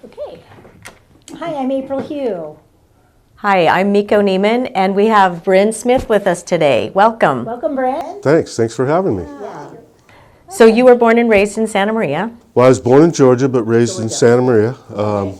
Okay. Hi, I'm April Hugh. Hi, I'm Miko Neiman, and we have Bryn Smith with us today. Welcome. Welcome, Bryn. Thanks for having me. Yeah. So you were born and raised in Santa Maria. Well, I was born in Georgia, but raised in Santa Maria.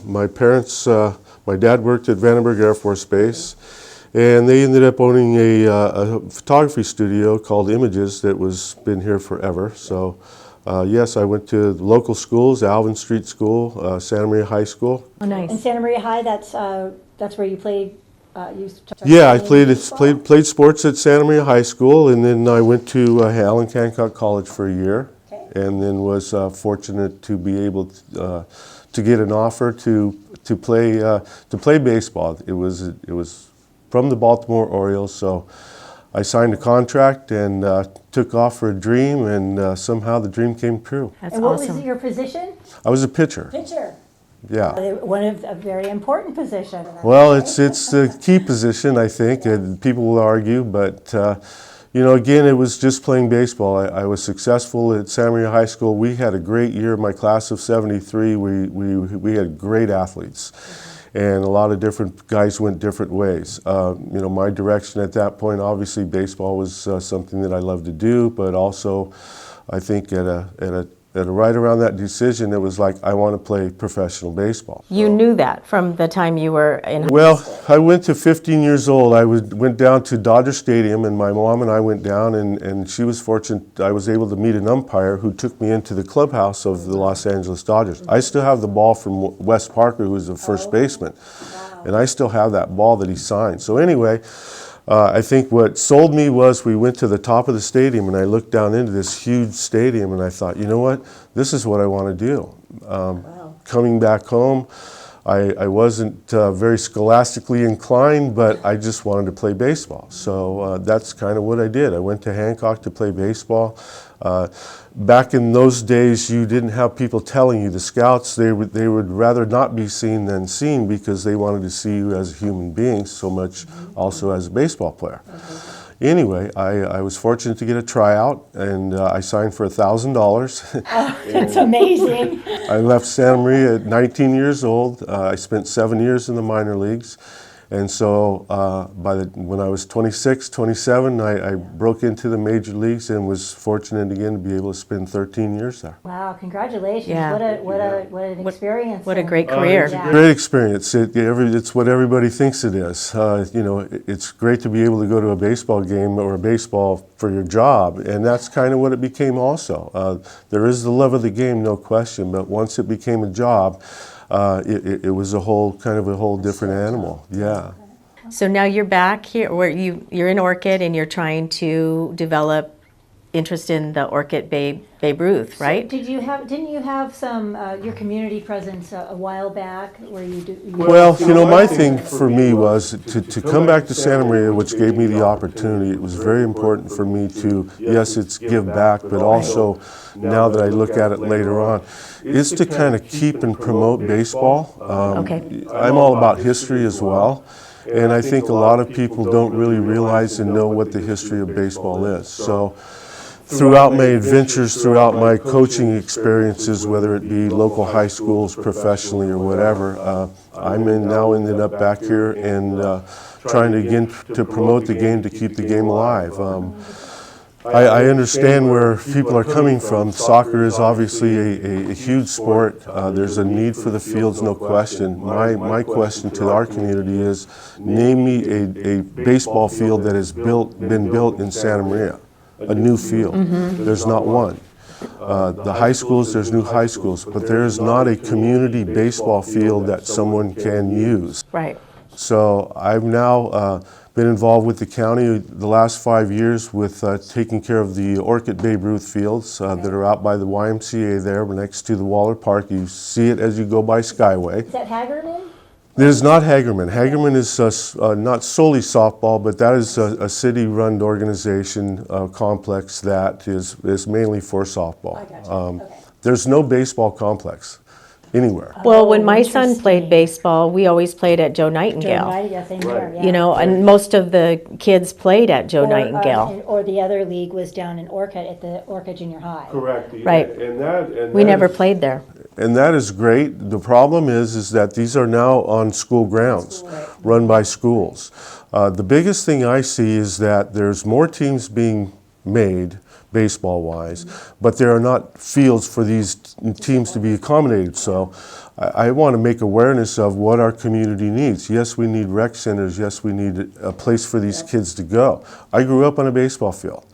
My parents, my dad worked at Vandenberg Air Force Base, and they ended up owning a photography studio called Images that was been here forever. So, yes, I went to local schools, Alvin Street School, Santa Maria High School. Oh, nice. And Santa Maria High, that's where you played. Yeah, I played sports at Santa Maria High School, and then I went to Allen Hancock College for a year, and then was fortunate to be able to get an offer to play baseball. It was from the Baltimore Orioles, so I signed a contract and took off for a dream, and somehow the dream came true. That's and what awesome. was your position? I was a pitcher. Pitcher. Yeah. One of a very important position. Well, it's the key position, I think, and people will argue, but again, it was just playing baseball. I was successful at Santa Maria High School. We had a great year. My class of '73, we had great athletes, and a lot of different guys went different ways. My direction at that point, obviously, baseball was something that I loved to do, but also, I think at right around that decision, it was like, I want to play professional baseball. You knew that from the time you were in high school? Well, I went to 15 years old. I went down to Dodger Stadium, and my mom and I went down, and she was fortunate. I was able to meet an umpire who took me into the clubhouse of the Los Angeles Dodgers. I still have the ball from Wes Parker, who was the first baseman, and I still have that ball that he signed. So anyway, I think what sold me was we went to the top of the stadium, and I looked down into this huge stadium, and I thought, you know what, this is what I want to do. Coming back home, I wasn't very scholastically inclined, but I just wanted to play baseball. So that's kind of what I did. I went to Hancock to play baseball. Back in those days, you didn't have people telling you. The scouts, they would rather not be seen than seen because they wanted to see you as a human being so much also as a baseball player. Anyway, I was fortunate to get a tryout, and I signed for $1,000. That's amazing. I left Santa Maria at 19 years old. I spent 7 years in the minor leagues. And so when I was 26, 27, I broke into the major leagues and was fortunate again to be able to spend 13 years there. Wow, congratulations. Yeah. What an experience. What a great career. It's a great experience. It's what everybody thinks it is. It's great to be able to go to a baseball game or a baseball for your job, and that's kind of what it became also. There is the love of the game, no question, but once it became a job, it was a whole different animal. Yeah. So now you're back here, where you're in Orcutt, and you're trying to develop interest in the Orcutt Babe Ruth, right? So didn't you have some your community presence a while back where you do? Well, my thing for me was to come back to Santa Maria, which gave me the opportunity. It was very important for me to, yes, it's give back, but also now that I look at it later on, is to kind of keep and promote baseball. I'm all about history as well. And I think a lot of people don't really realize and know what the history of baseball is. So throughout my adventures, throughout my coaching experiences, whether it be local high schools, professionally, or whatever, I'm now ended up back here and trying to again to promote the game, to keep the game alive. I understand where people are coming from. Soccer is obviously a huge sport. There's a need for the fields, no question. My question to our community is, name me a baseball field that has been built in Santa Maria, a new field. There's not one. The high schools, there's new high schools, but there is not a community baseball field that someone can use. Right. So I've now been involved with the county the last 5 years with taking care of the Orcutt Babe Ruth fields that are out by the YMCA there next to the Waller Park. You see it as you go by Skyway. Is that Hagerman? It is not Hagerman. Hagerman is not solely softball, but that is a city-run organization complex that is mainly for softball. I gotcha. Okay. There's no baseball complex anywhere. Well, when my son played baseball, we always played at Joe Nightingale. Yeah, same here. Yeah. You know, and most of the kids played at Joe Nightingale. Or the other league was down in Orcutt at the Orcutt Junior High. Correct. Right. And We never played there. and that is great. The problem is that these are now on school grounds, run by schools. The biggest thing I see is that there's more teams being made, baseball-wise, but there are not fields for these teams to be accommodated. So I want to make awareness of what our community needs. Yes, we need rec centers. Yes, we need a place for these kids to go. I grew up on a baseball field.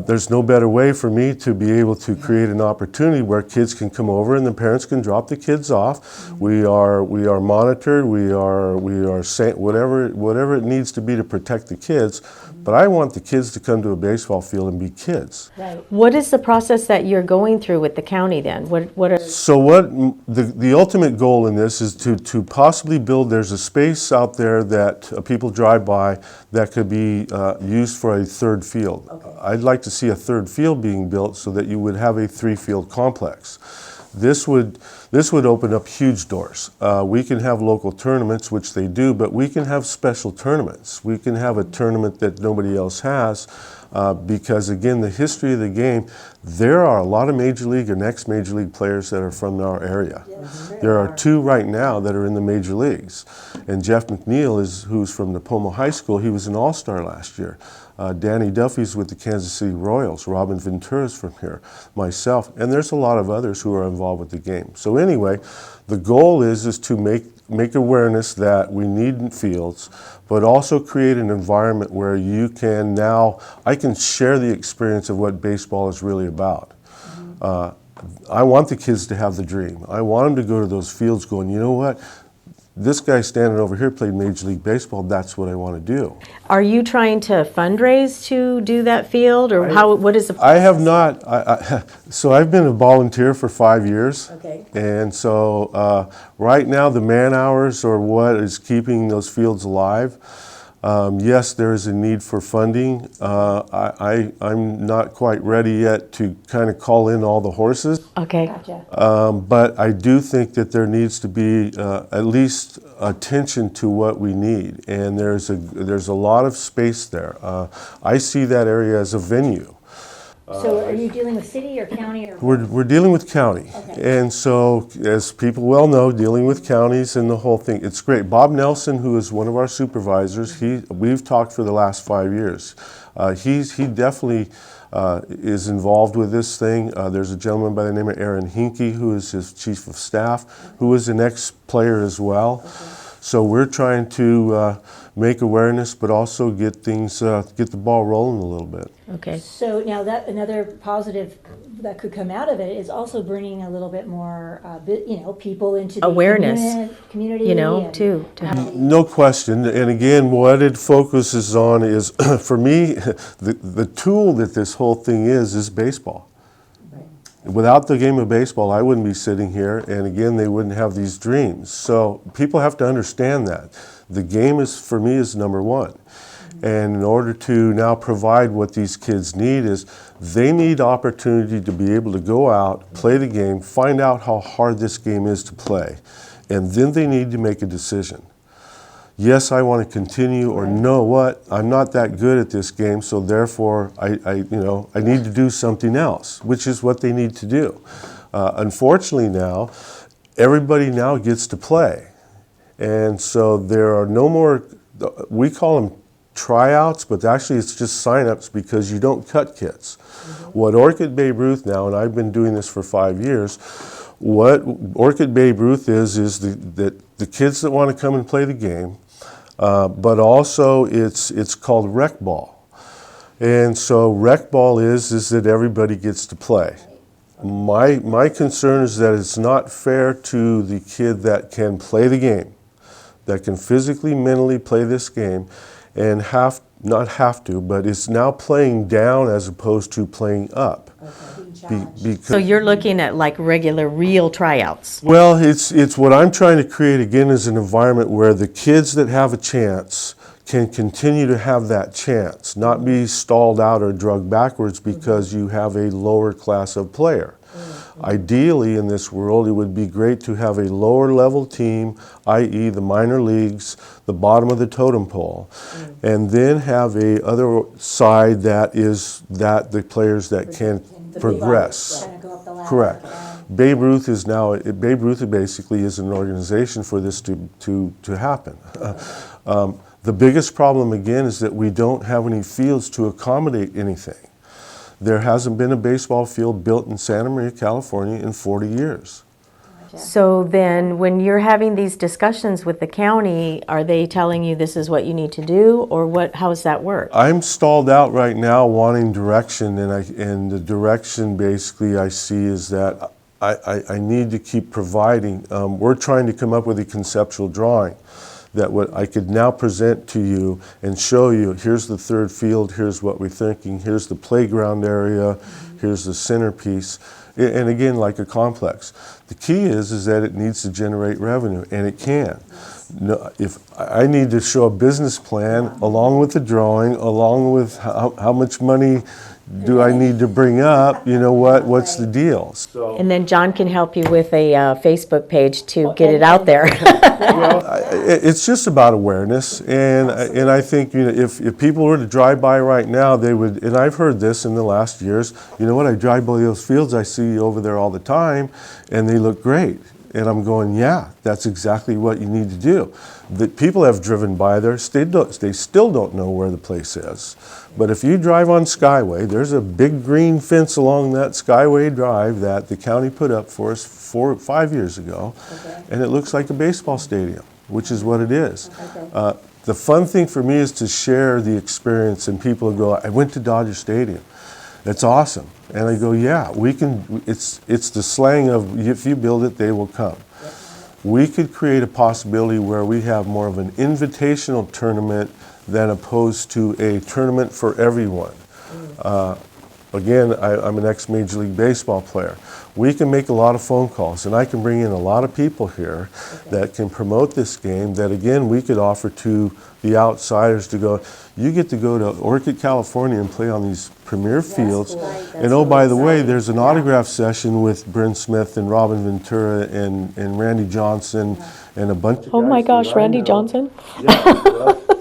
There's no better way for me to be able to create an opportunity where kids can come over and the parents can drop the kids off. We are monitored. We are saying whatever it needs to be to protect the kids. But I want the kids to come to a baseball field and be kids. Right. What is the process that you're going through with the county then? What are So the ultimate goal in this is to possibly build, there's a space out there that people drive by that could be used for a third field. Okay. I'd like to see a third field being built so that you would have a 3-field complex. This would open up huge doors. We can have local tournaments, which they do, but we can have special tournaments. We can have a tournament that nobody else has because, again, the history of the game, there are a lot of Major League and ex-Major League players that are from our area. Yes, There are 2 right now that are in the Major Leagues. And Jeff McNeil, who's from Napomo High School, he was an all-star last year. Danny Duffy's with the Kansas City Royals. Robin Ventura's from here. Myself. And there's a lot of others who are involved with the game. So anyway, the goal is to make awareness that we need fields, but also create an environment where you can I can share the experience of what baseball is really about. I want the kids to have the dream. I want them to go to those fields going, you know what? This guy standing over here played Major League Baseball. That's what I want to do. Are you trying to fundraise to do that field, or what is the? I have not. So I've been a volunteer for 5 years. Okay. And so right now the man hours are what is keeping those fields alive. Yes, there is a need for funding. I'm not quite ready yet to kind of call in all the horses. Okay. Gotcha. But I do think that there needs to be at least attention to what we need, and there's a lot of space there. I see that area as a venue. So are you dealing with city or county? Or We're dealing with county, Okay. and so as people well know, dealing with counties and the whole thing, it's great. Bob Nelson, who is one of our supervisors, we've talked for the last 5 years. He definitely is involved with this thing. There's a gentleman by the name of Aaron Hinkie, who is his chief of staff, who is an ex-player as well. So we're trying to make awareness, but also get the ball rolling a little bit. Okay. So now that another positive that could come out of it is also bringing a little bit more, people into the Awareness. community. And too. No question. And again, what it focuses on is, for me, the tool that this whole thing is baseball. Without the game of baseball, I wouldn't be sitting here, and again, they wouldn't have these dreams. So people have to understand that. The game for me, is number one. And in order to now provide what these kids need is, they need opportunity to be able to go out, play the game, find out how hard this game is to play, and then they need to make a decision. Yes, I want to continue, or no, what? I'm not that good at this game, so therefore I need to do something else, which is what they need to do. Unfortunately now, everybody now gets to play. And so there are no more, we call them tryouts, but actually it's just sign-ups because you don't cut kids. What Orcutt Babe Ruth now, and I've been doing this for 5 years, what Orcutt Babe Ruth is the kids that want to come and play the game, but also it's called rec ball. And so rec ball is that everybody gets to play. My concern is that it's not fair to the kid that can play the game, that can physically, mentally play this game, and not have to, but is now playing down as opposed to playing up. So you're looking at like regular, real tryouts. Well, it's what I'm trying to create again is an environment where the kids that have a chance can continue to have that chance, not be stalled out or drugged backwards because you have a lower class of player. Ideally, in this world, it would be great to have a lower level team, i.e. the minor leagues, the bottom of the totem pole, and then have a other side that is the players that can progress. Go up the ladder. Correct. Babe Ruth is now, Babe Ruth basically is an organization for this to happen. The biggest problem again is that we don't have any fields to accommodate anything. There hasn't been a baseball field built in Santa Maria, California in 40 years. So then when you're having these discussions with the county, are they telling you this is what you need to do, or what? How does that work? I'm stalled out right now wanting direction, and the direction basically I see is that I need to keep providing. We're trying to come up with a conceptual drawing that what I could now present to you and show you, here's the third field, here's what we're thinking, here's the playground area, here's the centerpiece. And again, like a complex. The key is that it needs to generate revenue, and it can. No, if I need to show a business plan along with the drawing, along with how much money do I need to bring up, you know what's the deal? And then John can help you with a Facebook page to get it out there. Well, it's just about awareness, and I think, you know, if people were to drive by right now, they would. And I've heard this in the last years. You know what? I drive by those fields I see over there all the time, and they look great. And I'm going, yeah, that's exactly what you need to do. The people have driven by there, they still don't know where the place is. But if you drive on Skyway, there's a big green fence along that Skyway Drive that the county put up for us 4 or 5 years ago, and it looks like a baseball stadium, which is what it is. The fun thing for me is to share the experience, and people go, I went to Dodger Stadium. It's awesome. And I go, yeah, we can, it's the slang of if you build it, they will come. We could create a possibility where we have more of an invitational tournament than opposed to a tournament for everyone. Again, I'm an ex-Major League Baseball player. We can make a lot of phone calls, and I can bring in a lot of people here that can promote this game that, again, we could offer to the outsiders to go, you get to go to Orcutt, California and play on these premier fields. And oh, by the way, there's an autograph session with Bryn Smith and Robin Ventura and Randy Johnson and a bunch of Oh my guys gosh, that I Randy know. Johnson?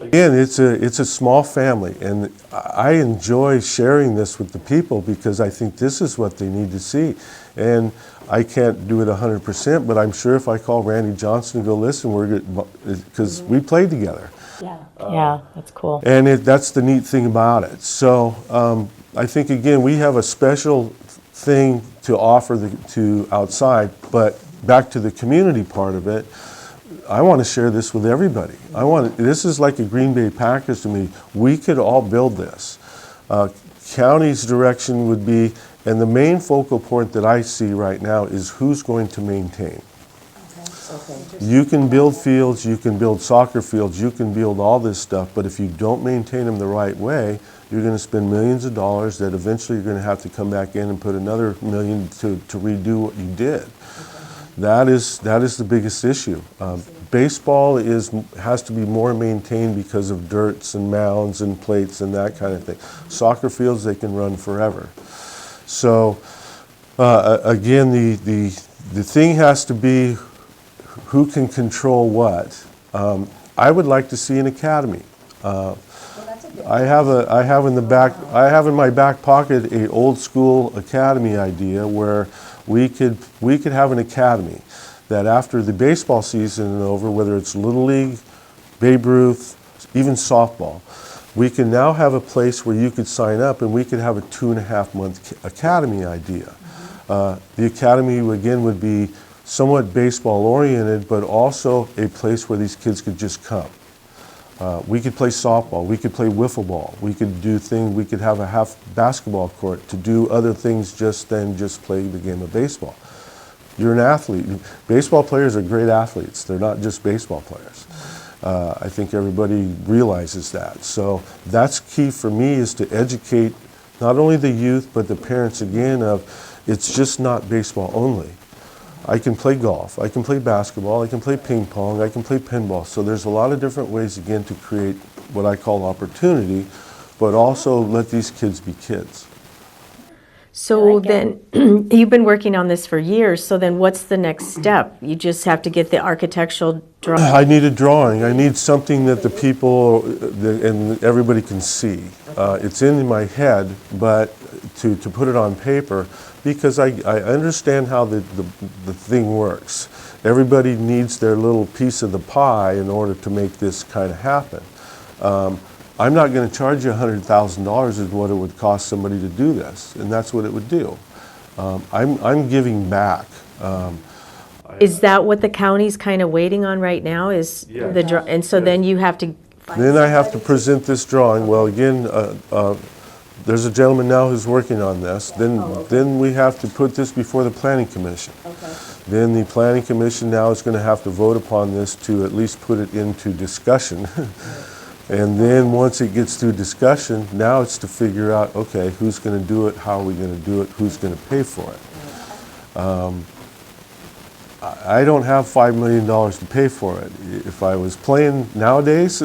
Again, it's a small family, and I enjoy sharing this with the people because I think this is what they need to see. And I can't do it 100%, but I'm sure if I call Randy Johnson and go, listen, we're good, because we played together. Yeah, that's cool. And that's the neat thing about it. So I think, again, we have a special thing to offer to outside, but back to the community part of it, I want to share this with everybody. This is like a Green Bay Packers to me. We could all build this. County's direction would be, and the main focal point that I see right now is who's going to maintain. You can build fields, you can build soccer fields, you can build all this stuff, but if you don't maintain them the right way, you're going to spend millions of dollars that eventually you're going to have to come back in and put another million to redo what you did. That is the biggest issue. Baseball has to be more maintained because of dirts and mounds and plates and that kind of thing. Soccer fields, they can run forever. So again, the thing has to be who can control what. I would like to see an academy. I have in my back pocket an old school academy idea where we could have an academy that after the baseball season is over, whether it's Little League, Babe Ruth, even softball, we can now have a place where you could sign up and we could have a 2.5-month academy idea. The academy, again, would be somewhat baseball oriented, but also a place where these kids could just come. We could play softball, we could play wiffle ball, we could have a half basketball court to do other things than just play the game of baseball. You're an athlete. Baseball players are great athletes. They're not just baseball players. I think everybody realizes that. So that's key for me, is to educate not only the youth, but the parents again of it's just not baseball only. I can play golf, I can play basketball, I can play ping pong, I can play pinball. So there's a lot of different ways, again, to create what I call opportunity, but also let these kids be kids. So then, you've been working on this for years, so then what's the next step? You just have to get the architectural drawing? I need a drawing. I need something that the people and everybody can see. It's in my head, but to put it on paper, because I understand how the thing works. Everybody needs their little piece of the pie in order to make this kind of happen. I'm not going to charge you $100,000 is what it would cost somebody to do this, and that's what it would do. I'm giving back. Is that what the county's kind of waiting on right now, is the and so then you have to... Then I have to present this drawing. Well, again, there's a gentleman now who's working on this. Then we have to put this before the Planning Commission. Then the Planning Commission now is going to have to vote upon this to at least put it into discussion. And then once it gets through discussion, now it's to figure out, okay, who's going to do it, how are we going to do it, who's going to pay for it. I don't have $5 million to pay for it. If I was playing nowadays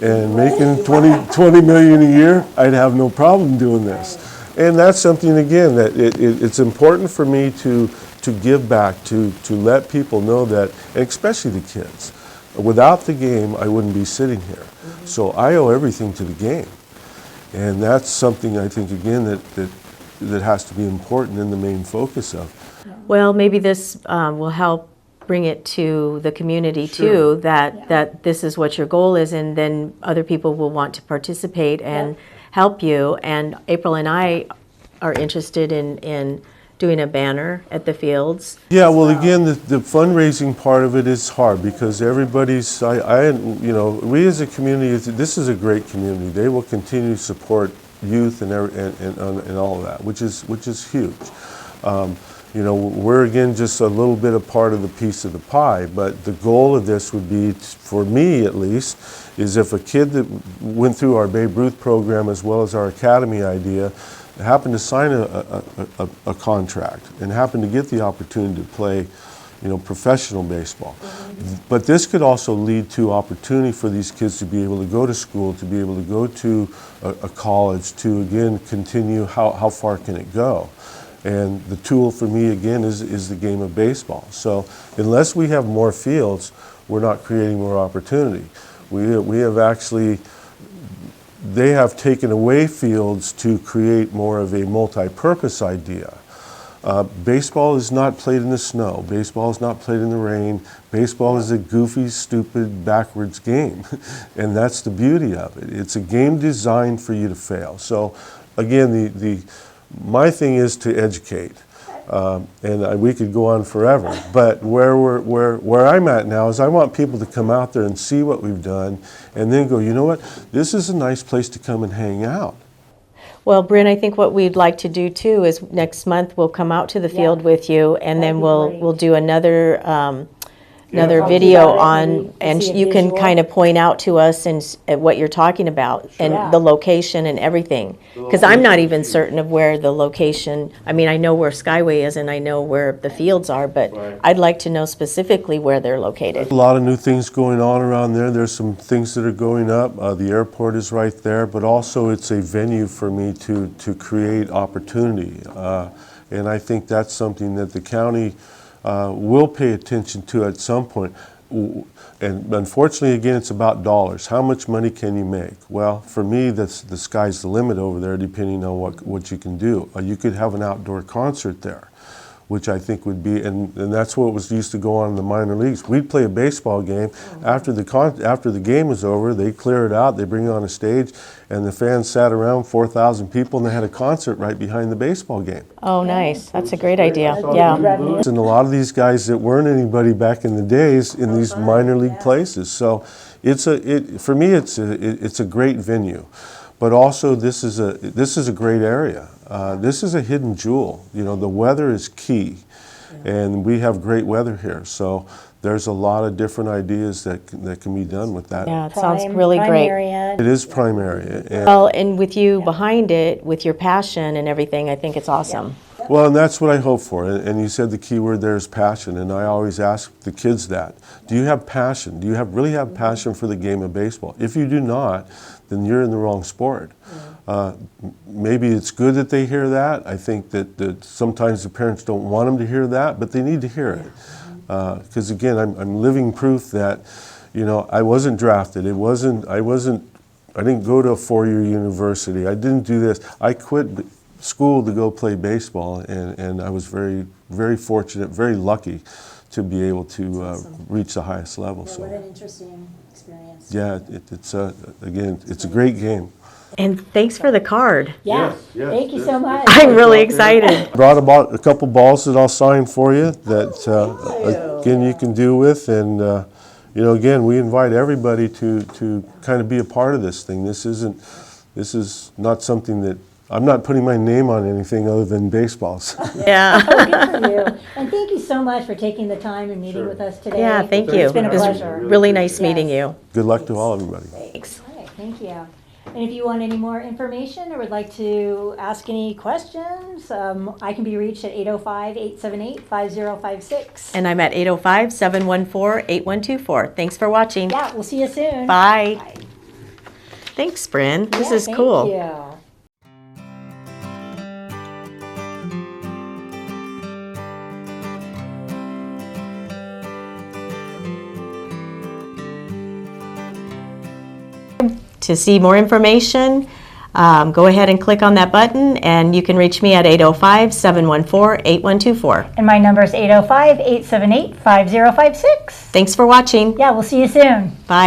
and making 20 million a year, I'd have no problem doing this. And that's something, again, that it's important for me to give back, to let people know that, and especially the kids. Without the game, I wouldn't be sitting here. So I owe everything to the game. And that's something I think, again, that has to be important and the main focus of. Well, maybe this will help bring it to the community too, that this is what your goal is, and then other people will want to participate and help you. And April and I are interested in doing a banner at the fields. Yeah, well, again, the fundraising part of it is hard because everybody's, you know, we as a community, this is a great community. They will continue to support youth and all of that, which is huge. You know, we're again just a little bit a part of the piece of the pie, but the goal of this would be, for me at least, is if a kid that went through our Babe Ruth program as well as our academy idea happened to sign a contract and happened to get the opportunity to play, you know, professional baseball. But this could also lead to opportunity for these kids to be able to go to school, to be able to go to a college, to again continue how far can it go. And the tool for me, again, is the game of baseball. So unless we have more fields, we're not creating more opportunity. We have actually, they have taken away fields to create more of a multi-purpose idea. Baseball is not played in the snow. Baseball is not played in the rain. Baseball is a goofy, stupid, backwards game. And that's the beauty of it. It's a game designed for you to fail. So again, my thing is to educate, and we could go on forever. But where I'm at now is I want people to come out there and see what we've done, and then go, you know what? This is a nice place to come and hang out. Well, Bryn, I think what we'd like to do too is next month we'll come out to the field with you, and then we'll do another video on, and you can kind of point out to us and what you're talking about and the location and everything. Because I'm not even certain of where the location, I mean, I know where Skyway is and I know where the fields are, but I'd like to know specifically where they're located. A lot of new things going on around there. There's some things that are going up. The airport is right there, but also it's a venue for me to create opportunity. And I think that's something that the county will pay attention to at some point. And unfortunately, again, it's about dollars. How much money can you make? Well, for me, the sky's the limit over there, depending on what you can do. You could have an outdoor concert there, which I think would be, and that's what was used to go on in the minor leagues. We'd play a baseball game. After the game was over, they clear it out, they bring it on a stage, and the fans sat around, 4,000 people, and they had a concert right behind the baseball game. Oh, nice. That's a great idea. Yeah. And a lot of these guys that weren't anybody back in the days in these minor league places. So for me, it's a great venue. But also, this is a great area. This is a hidden jewel. You know, the weather is key, and we have great weather here. So there's a lot of different ideas that can be done with that. Yeah, it sounds really great. Area. It is prime area. Well, and with you behind it, with your passion and everything, I think it's awesome. Well, and that's what I hope for. And you said the key word there is passion, and I always ask the kids that. Do you have passion? Do you really have passion for the game of baseball? If you do not, then you're in the wrong sport. Maybe it's good that they hear that. I think that sometimes the parents don't want them to hear that, but they need to hear it. Because again, I'm living proof that, you know, I wasn't drafted. I didn't go to a 4-year university. I didn't do this. I quit school to go play baseball, and I was very, very fortunate, very lucky to be able to reach the highest level. Yeah, So, what an interesting experience. yeah, it's again, it's a great game. And thanks for the card. Yeah, Yes, thank you yes. so much. I'm really excited. Brought about a couple balls that I'll sign for you that again you can do with, and you know, again, we invite everybody to kind of be a part of this thing. This is not something that I'm not putting my name on anything other than baseballs. Yeah. Oh, good for you. And thank you so much for taking the time and meeting with us today. Yeah, thank you. It's been a It was pleasure. really nice meeting Yes. you. Good luck to all everybody. Thanks. All right, thank you. And if you want any more information or would like to ask any questions, I can be reached at 805-878-5056. And I'm at 805-714-8124. Thanks for watching. Yeah, we'll see you soon. Bye. Bye. Thanks, Bryn. This Yeah, is thank cool. you. To see more information, go ahead and click on that button, and you can reach me at 805-714-8124. And my number is 805-878-5056. Thanks for watching. Yeah, we'll see you soon. Bye.